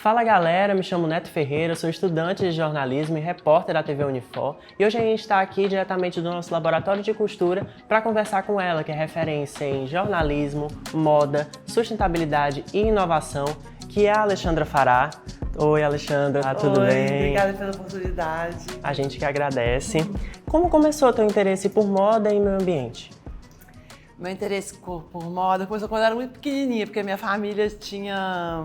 Fala galera, me chamo Neto Ferreira, sou estudante de jornalismo e repórter da TV Unifor e hoje a gente está aqui diretamente do nosso laboratório de costura para conversar com ela, que é referência em jornalismo, moda, sustentabilidade e inovação, que é a Alexandra Fará. Oi Alexandra, tudo bem? Obrigada pela oportunidade. A gente que agradece. Como começou o teu interesse por moda e meio ambiente? Meu interesse por moda começou quando eu era muito pequenininha, porque a minha família tinha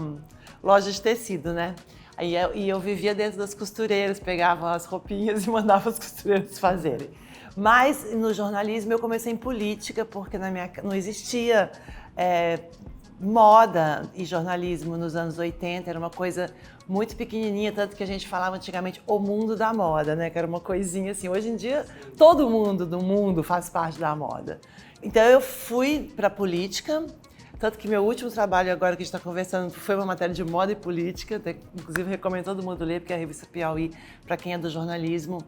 loja de tecido, né? E eu vivia dentro das costureiras, pegava as roupinhas e mandava as costureiras fazerem. Mas no jornalismo eu comecei em política, porque não existia moda e jornalismo nos anos 80, era uma coisa muito pequenininha, tanto que a gente falava antigamente o mundo da moda, né? Que era uma coisinha assim. Hoje em dia, todo mundo do mundo faz parte da moda. Então eu fui para a política, tanto que meu último trabalho agora que a gente está conversando foi uma matéria de moda e política, inclusive recomendo todo mundo ler, porque a revista Piauí, para quem é do jornalismo,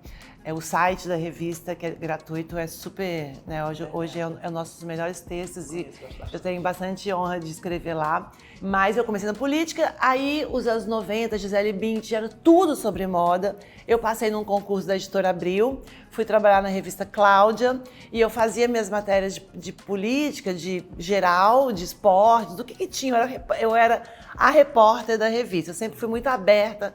o site da revista, que é gratuito, é super, né? Hoje é um dos nossos melhores textos e eu tenho bastante honra de escrever lá. Mas eu comecei na política, aí os anos 90, Gisele Bündchen, era tudo sobre moda. Eu passei num concurso da Editora Abril, fui trabalhar na revista Cláudia e eu fazia minhas matérias de política, de geral, de esporte, do que tinha. Eu era a repórter da revista, eu sempre fui muito aberta,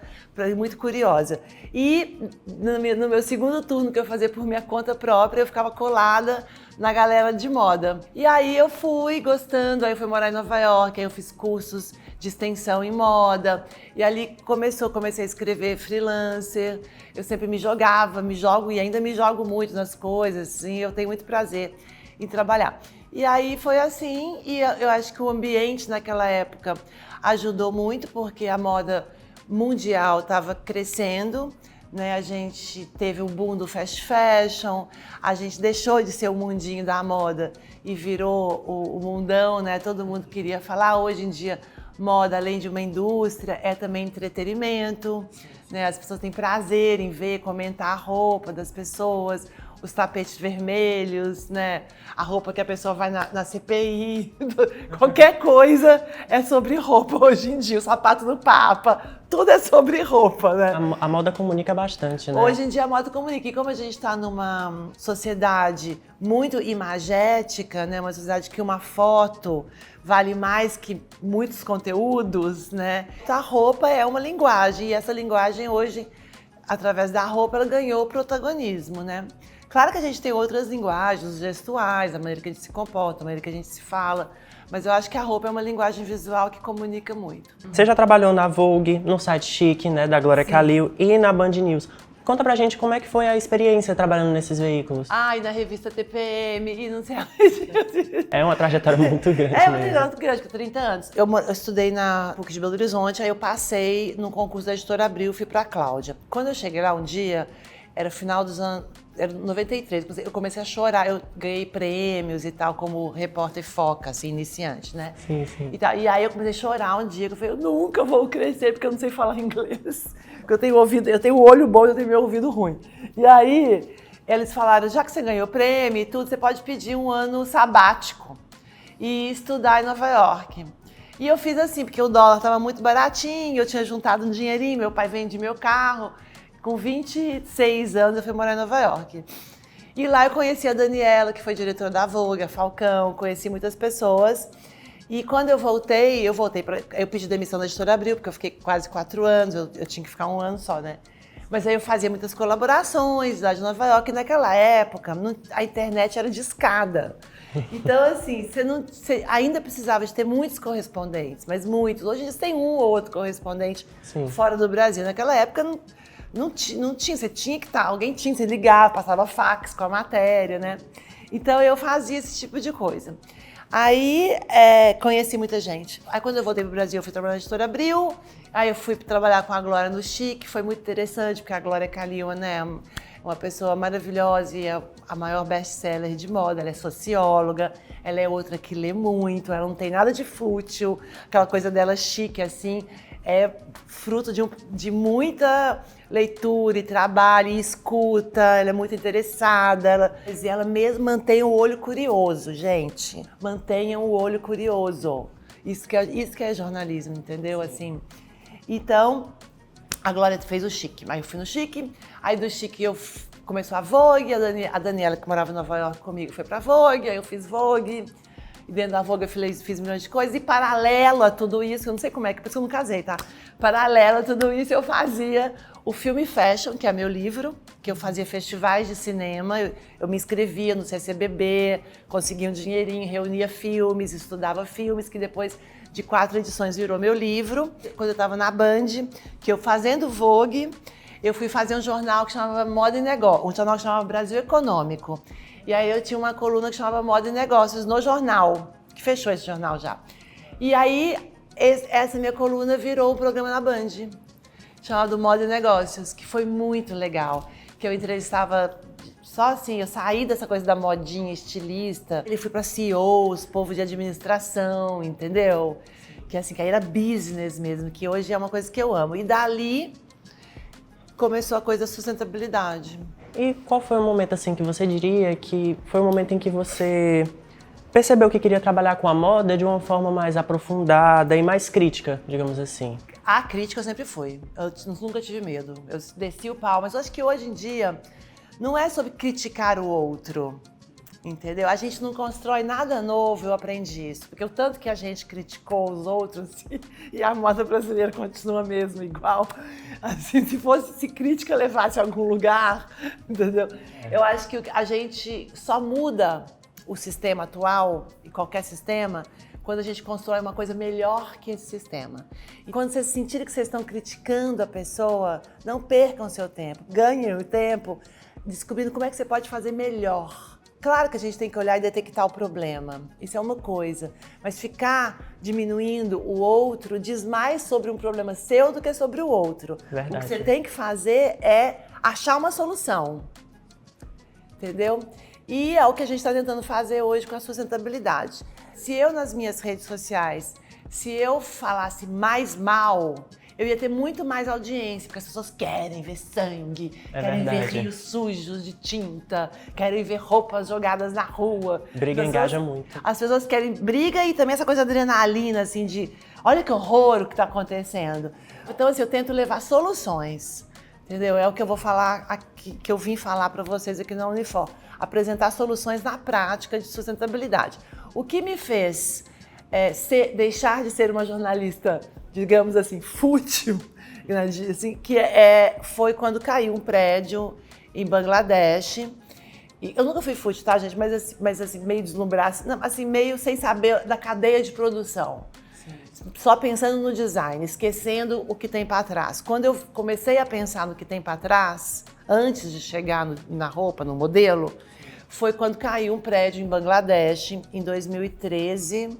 muito curiosa. E no meu segundo turno que eu fazia por minha conta própria, eu ficava colada na galera de moda. E aí eu fui gostando, aí eu fui morar em Nova York, aí eu fiz cursos de extensão em moda, e ali comecei a escrever freelancer. Eu sempre me jogo e ainda me jogo muito nas coisas, assim, eu tenho muito prazer em trabalhar. E aí foi assim, e eu acho que o ambiente naquela época ajudou muito, porque a moda mundial estava crescendo, né? A gente teve o boom do fast fashion, a gente deixou de ser o mundinho da moda e virou o mundão, né? Todo mundo queria falar. Hoje em dia, moda, além de uma indústria, é também entretenimento, né? As pessoas têm prazer em ver, comentar a roupa das pessoas, os tapetes vermelhos, né? A roupa que a pessoa vai na CPI, qualquer coisa é sobre roupa hoje em dia, o sapato do Papa, tudo é sobre roupa, né? A moda comunica bastante, né? Hoje em dia a moda comunica, e como a gente está numa sociedade muito imagética, né? Uma sociedade que uma foto vale mais que muitos conteúdos, né? A roupa é uma linguagem, e essa linguagem hoje, através da roupa, ela ganhou protagonismo, né? Claro que a gente tem outras linguagens, os gestuais, a maneira que a gente se comporta, a maneira que a gente se fala, mas eu acho que a roupa é uma linguagem visual que comunica muito. Você já trabalhou na Vogue, no site Chique, né, da Glória Kalil e na Band News. Conta pra gente como é que foi a experiência trabalhando nesses veículos. E na revista TPM, e não sei. É uma trajetória muito grande. É uma trajetória muito grande, com 30 anos. Eu estudei na PUC de Belo Horizonte, aí eu passei no concurso da Editora Abril, fui pra Cláudia. Quando eu cheguei lá um dia, era final dos anos... Era 93, eu comecei a chorar, eu ganhei prêmios e tal, como repórter foca, assim, iniciante, né? Sim, sim. E aí eu comecei a chorar um dia, que eu falei, eu nunca vou crescer, porque eu não sei falar inglês. Porque eu tenho olho bom e eu tenho meu ouvido ruim. E aí, eles falaram, já que você ganhou prêmio e tudo, você pode pedir um ano sabático e estudar em Nova York. E eu fiz assim, porque o dólar estava muito baratinho, eu tinha juntado um dinheirinho, meu pai vende meu carro. Com 26 anos, eu fui morar em Nova York. E lá eu conheci a Daniela, que foi diretora da Vogue, a Falcão, conheci muitas pessoas. E quando eu voltei eu pedi demissão da Editora Abril, porque eu fiquei quase 4 anos, eu tinha que ficar um ano só, né? Mas aí eu fazia muitas colaborações lá de Nova York, e naquela época a internet era discada. Então, assim, você ainda precisava de ter muitos correspondentes, mas muitos. Hoje eles têm um ou outro correspondente fora do Brasil. Naquela época não tinha, você tinha que estar, alguém tinha, você ligava, passava fax com a matéria, né? Então eu fazia esse tipo de coisa. Aí conheci muita gente. Aí quando eu voltei pro Brasil, eu fui trabalhar na Editora Abril, aí eu fui trabalhar com a Glória no Chique, foi muito interessante, porque a Glória Kalil, né, é uma pessoa maravilhosa e é a maior best-seller de moda, ela é socióloga, ela é outra que lê muito, ela não tem nada de fútil, aquela coisa dela chique, assim, é fruto de muita leitura e trabalho e escuta, ela é muito interessada, ela mesmo mantém o olho curioso, gente. Mantenham o olho curioso. Isso que é jornalismo, entendeu? Assim, Então, a Glória fez o Chique. Aí eu fui no Chique, aí do Chique começou a Vogue, a Daniela, que morava em Nova York comigo, foi pra Vogue, aí eu fiz Vogue. E dentro da Vogue eu fiz milhões de coisas. E paralelo a tudo isso, eu não sei como é, por isso que eu não casei, tá? Paralelo a tudo isso, eu fazia o Filme Fashion, que é meu livro, que eu fazia festivais de cinema. Eu me inscrevia no CCBB, conseguia um dinheirinho, reunia filmes, estudava filmes, que depois de 4 edições virou meu livro. Quando eu estava na Band, que eu fazendo Vogue, eu fui fazer um jornal que chamava Moda e Negócio, um jornal que chamava Brasil Econômico. E aí eu tinha uma coluna que chamava Moda e Negócios no jornal, que fechou esse jornal já. E aí essa minha coluna virou o programa na Band, chamado Moda e Negócios, que foi muito legal, que eu entrevistava só assim, eu saí dessa coisa da modinha estilista, ele fui para CEOs, povo de administração, entendeu? Que assim, que aí era business mesmo, que hoje é uma coisa que eu amo. E dali começou a coisa da sustentabilidade. E qual foi o momento assim que você diria que foi o momento em que você percebeu que queria trabalhar com a moda de uma forma mais aprofundada e mais crítica, digamos assim? A crítica eu sempre fui. Eu nunca tive medo. Eu desci o pau, mas eu acho que hoje em dia não é sobre criticar o outro, entendeu? A gente não constrói nada novo, eu aprendi isso. Porque o tanto que a gente criticou os outros e a moda brasileira continua mesmo igual. Assim, se crítica levasse a algum lugar, entendeu? Eu acho que a gente só muda o sistema atual, e qualquer sistema, quando a gente constrói uma coisa melhor que esse sistema. E quando vocês sentirem que vocês estão criticando a pessoa, não percam seu tempo, ganhem o tempo descobrindo como é que você pode fazer melhor. Claro que a gente tem que olhar e detectar o problema, isso é uma coisa, mas ficar diminuindo o outro diz mais sobre um problema seu do que sobre o outro. Verdade. O que você tem que fazer é achar uma solução, entendeu? E é o que a gente está tentando fazer hoje com a sustentabilidade. Se eu nas minhas redes sociais, se eu falasse mais mal, eu ia ter muito mais audiência, porque as pessoas querem ver sangue, querem ver rios sujos de tinta, querem ver roupas jogadas na rua. Briga engaja muito. As pessoas querem briga e também essa coisa de adrenalina, assim, de olha que horror o que está acontecendo. Então, assim, eu tento levar soluções, entendeu? É o que eu vou falar aqui, que eu vim falar para vocês aqui na Unifor. Apresentar soluções na prática de sustentabilidade. O que me fez deixar de ser uma jornalista, digamos assim, fútil, assim, foi quando caiu um prédio em Bangladesh. E eu nunca fui fútil, tá, gente? Mas assim, meio deslumbrada, assim, meio sem saber da cadeia de produção. Sim. Só pensando no design, esquecendo o que tem para trás. Quando eu comecei a pensar no que tem para trás, antes de chegar na roupa, no modelo, foi quando caiu um prédio em Bangladesh, em 2013,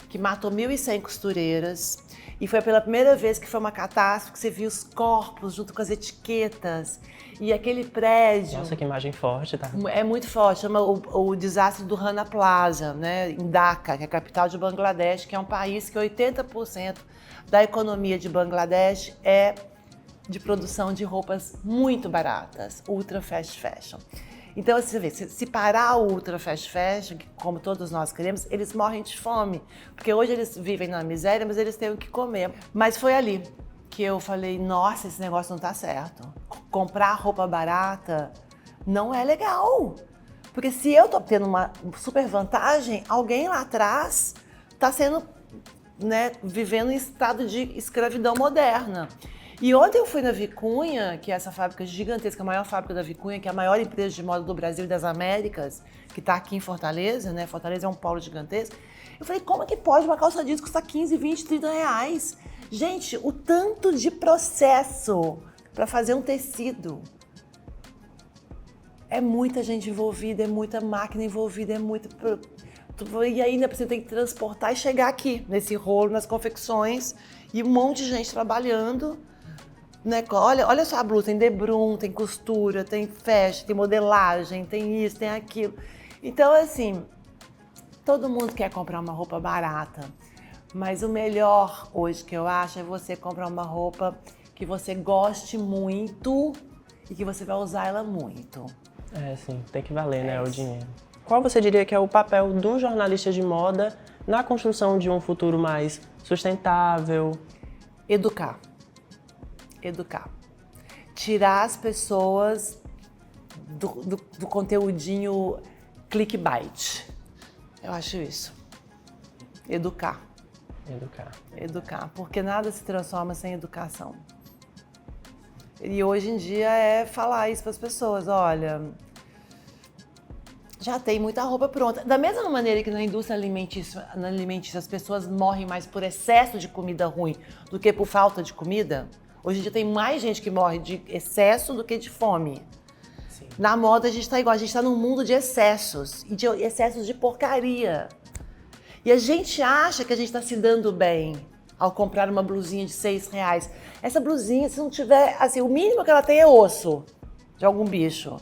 que matou 1.100 costureiras. E foi pela primeira vez que foi uma catástrofe que você viu os corpos junto com as etiquetas. E aquele prédio... Nossa, que imagem forte, tá? É muito forte, chama o desastre do Rana Plaza, né, em Dhaka, que é a capital de Bangladesh, que é um país que 80% da economia de Bangladesh é de produção de roupas muito baratas, ultra fast fashion. Então, você vê, se parar o ultra fast fashion, que, como todos nós queremos, eles morrem de fome. Porque hoje eles vivem na miséria, mas eles têm o que comer. Mas foi ali que eu falei, nossa, esse negócio não tá certo. Comprar roupa barata não é legal. Porque se eu tô tendo uma super vantagem, alguém lá atrás tá sendo, né, vivendo em estado de escravidão moderna. E ontem eu fui na Vicunha, que é essa fábrica gigantesca, a maior fábrica da Vicunha, que é a maior empresa de moda do Brasil e das Américas, que está aqui em Fortaleza, né? Fortaleza é um polo gigantesco. Eu falei, como é que pode uma calça jeans custar 15, 20, 30 reais? Gente, o tanto de processo para fazer um tecido. É muita gente envolvida, é muita máquina envolvida, é muita... E ainda você tem que transportar e chegar aqui, nesse rolo, nas confecções, e um monte de gente trabalhando. Né? Olha só a blusa, tem debrum, tem costura, tem fashion, tem modelagem, tem isso, tem aquilo. Então, assim, todo mundo quer comprar uma roupa barata, mas o melhor hoje que eu acho é você comprar uma roupa que você goste muito e que você vai usar ela muito. É, sim, tem que valer, né, o dinheiro. Qual você diria que é o papel do jornalista de moda na construção de um futuro mais sustentável? Educar. Educar. Tirar as pessoas do conteúdinho clickbait. Eu acho isso. Educar. Educar. Educar. Porque nada se transforma sem educação. E hoje em dia é falar isso para as pessoas. Olha, já tem muita roupa pronta. Da mesma maneira que na indústria alimentícia as pessoas morrem mais por excesso de comida ruim do que por falta de comida, hoje em dia tem mais gente que morre de excesso do que de fome. Sim. Na moda a gente está igual, a gente está num mundo de excessos, e de excessos de porcaria. E a gente acha que a gente está se dando bem ao comprar uma blusinha de R$6. Essa blusinha, se não tiver, assim, o mínimo que ela tem é osso de algum bicho.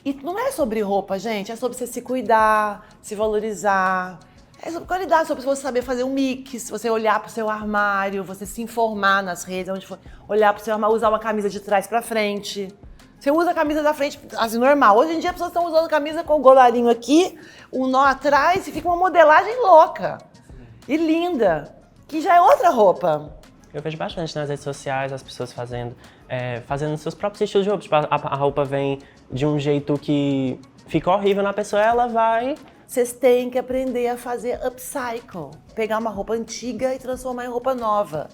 E não é sobre roupa, gente, é sobre você se cuidar, se valorizar. É sobre qualidade, sobre você saber fazer um mix, você olhar pro seu armário, você se informar nas redes, onde for, olhar pro seu armário, usar uma camisa de trás pra frente. Você usa a camisa da frente, assim, normal. Hoje em dia as pessoas estão usando camisa com o colarinho aqui, um nó atrás e fica uma modelagem louca e linda, que já é outra roupa. Eu vejo bastante nas redes sociais as pessoas fazendo seus próprios estilos de roupa. Tipo, a roupa vem de um jeito que fica horrível na pessoa, ela vai... Vocês têm que aprender a fazer upcycle. Pegar uma roupa antiga e transformar em roupa nova.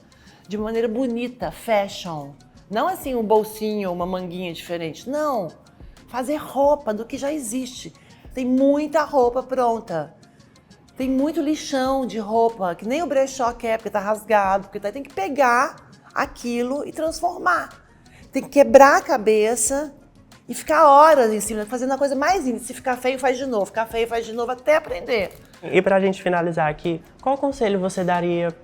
De maneira bonita, fashion. Não assim um bolsinho, uma manguinha diferente. Não. Fazer roupa do que já existe. Tem muita roupa pronta. Tem muito lixão de roupa, que nem o brechó quer, porque tá rasgado. Porque tem que pegar aquilo e transformar. Tem que quebrar a cabeça e ficar horas em cima, fazendo a coisa mais íntima. Se ficar feio, faz de novo. Ficar feio, faz de novo, até aprender. E pra gente finalizar aqui, qual conselho você daria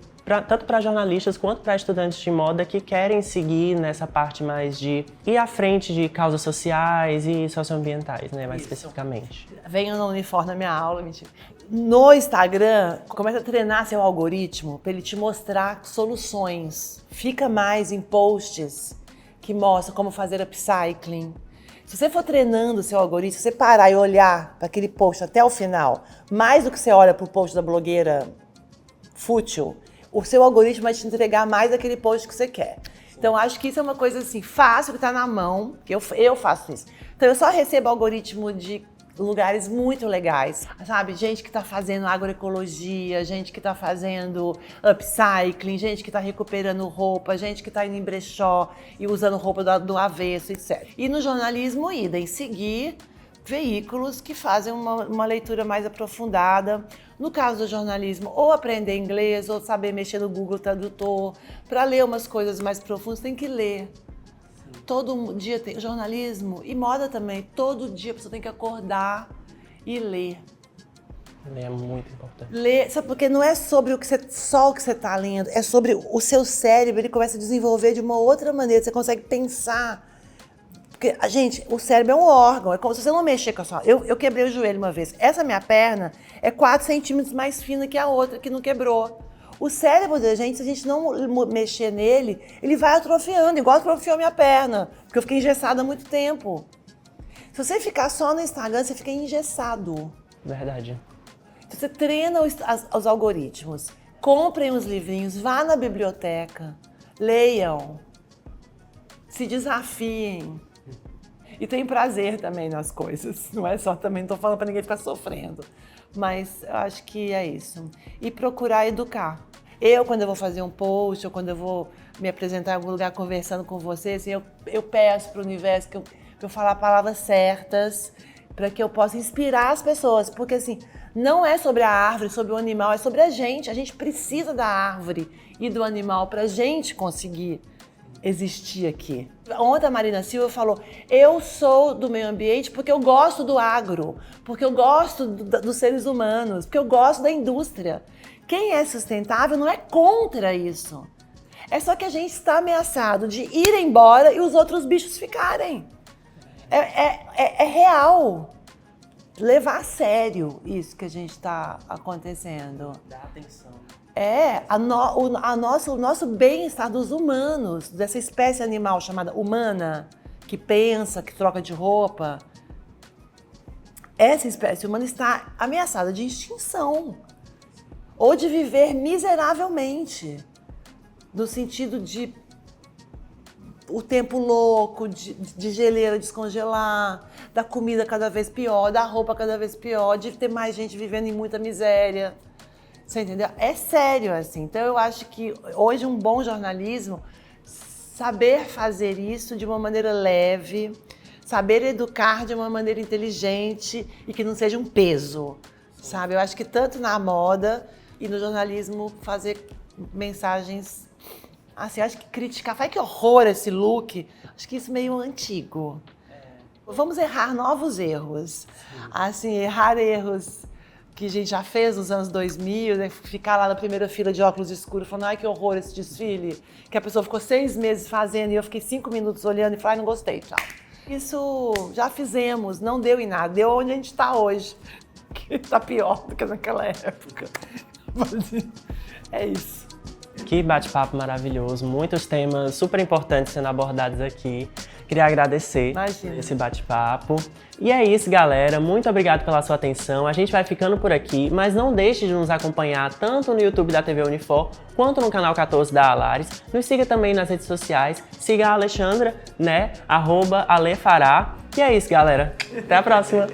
tanto para jornalistas quanto para estudantes de moda que querem seguir nessa parte mais de ir à frente de causas sociais e socioambientais, né, mais especificamente? Venham no uniforme na minha aula, mentira. No Instagram, começa a treinar seu algoritmo para ele te mostrar soluções. Fica mais em posts que mostram como fazer upcycling. Se você for treinando o seu algoritmo, se você parar e olhar para aquele post até o final, mais do que você olha para o post da blogueira fútil, o seu algoritmo vai te entregar mais daquele post que você quer. Então, acho que isso é uma coisa assim, fácil, que está na mão, que eu faço isso. Então, eu só recebo algoritmo de lugares muito legais, sabe? Gente que está fazendo agroecologia, gente que está fazendo upcycling, gente que está recuperando roupa, gente que está indo em brechó e usando roupa do avesso, etc. E no jornalismo, idem, seguir veículos que fazem uma leitura mais aprofundada. No caso do jornalismo, ou aprender inglês, ou saber mexer no Google Tradutor. Para ler umas coisas mais profundas, tem que ler. Todo dia tem jornalismo e moda também. Todo dia a pessoa tem que acordar e ler. Ler é muito importante. Ler, sabe, porque não é sobre só o que você está lendo, é sobre o seu cérebro, ele começa a desenvolver de uma outra maneira, você consegue pensar. Porque, gente, o cérebro é um órgão, é como se você não mexer com a sua... Eu quebrei o joelho uma vez. Essa minha perna é 4 centímetros mais fina que a outra, que não quebrou. O cérebro da gente, se a gente não mexer nele, ele vai atrofiando, igual atrofiou minha perna, porque eu fiquei engessada há muito tempo. Se você ficar só no Instagram, você fica engessado. Verdade. Então, você treina os algoritmos. Comprem os livrinhos, vá na biblioteca, leiam, se desafiem. E tem prazer também nas coisas, não é só também, não tô falando para ninguém ficar sofrendo, mas eu acho que é isso. E procurar educar. Quando eu vou fazer um post, ou quando eu vou me apresentar em algum lugar conversando com vocês, assim, eu peço para o universo que eu falar palavras certas, para que eu possa inspirar as pessoas, porque assim, não é sobre a árvore, sobre o animal, é sobre a gente precisa da árvore e do animal para a gente conseguir existir aqui. Ontem a Marina Silva falou, eu sou do meio ambiente porque eu gosto do agro, porque eu gosto dos seres humanos, porque eu gosto da indústria. Quem é sustentável não é contra isso. É só que a gente está ameaçado de ir embora e os outros bichos ficarem. É real. Levar a sério isso que a gente está acontecendo. Dá atenção. O nosso bem-estar dos humanos, dessa espécie animal chamada humana, que pensa, que troca de roupa. Essa espécie humana está ameaçada de extinção. ou de viver miseravelmente, no sentido de o tempo louco, de geleira descongelar, da comida cada vez pior, da roupa cada vez pior, de ter mais gente vivendo em muita miséria. Você entendeu? É sério, assim. Então eu acho que hoje um bom jornalismo, saber fazer isso de uma maneira leve, saber educar de uma maneira inteligente e que não seja um peso, sabe? Eu acho que tanto na moda e no jornalismo fazer mensagens assim, acho que criticar, faz que horror esse look, acho que isso é meio antigo. Vamos errar novos erros. Assim, errar erros que a gente já fez nos anos 2000, né? Ficar lá na primeira fila de óculos escuros falando, ai que horror esse desfile, que a pessoa ficou 6 meses fazendo e eu fiquei 5 minutos olhando e falei, ai, não gostei, tchau. Isso já fizemos, não deu em nada, deu onde a gente está hoje, que está pior do que naquela época. Mas é isso. Que bate-papo maravilhoso, muitos temas super importantes sendo abordados aqui. Queria agradecer esse bate-papo. E é isso, galera. Muito obrigado pela sua atenção. A gente vai ficando por aqui, mas não deixe de nos acompanhar tanto no YouTube da TV Unifor, quanto no canal 14 da Alaris. Nos siga também nas redes sociais. Siga a Alexandra, né? @alefará. E é isso, galera. Até a próxima.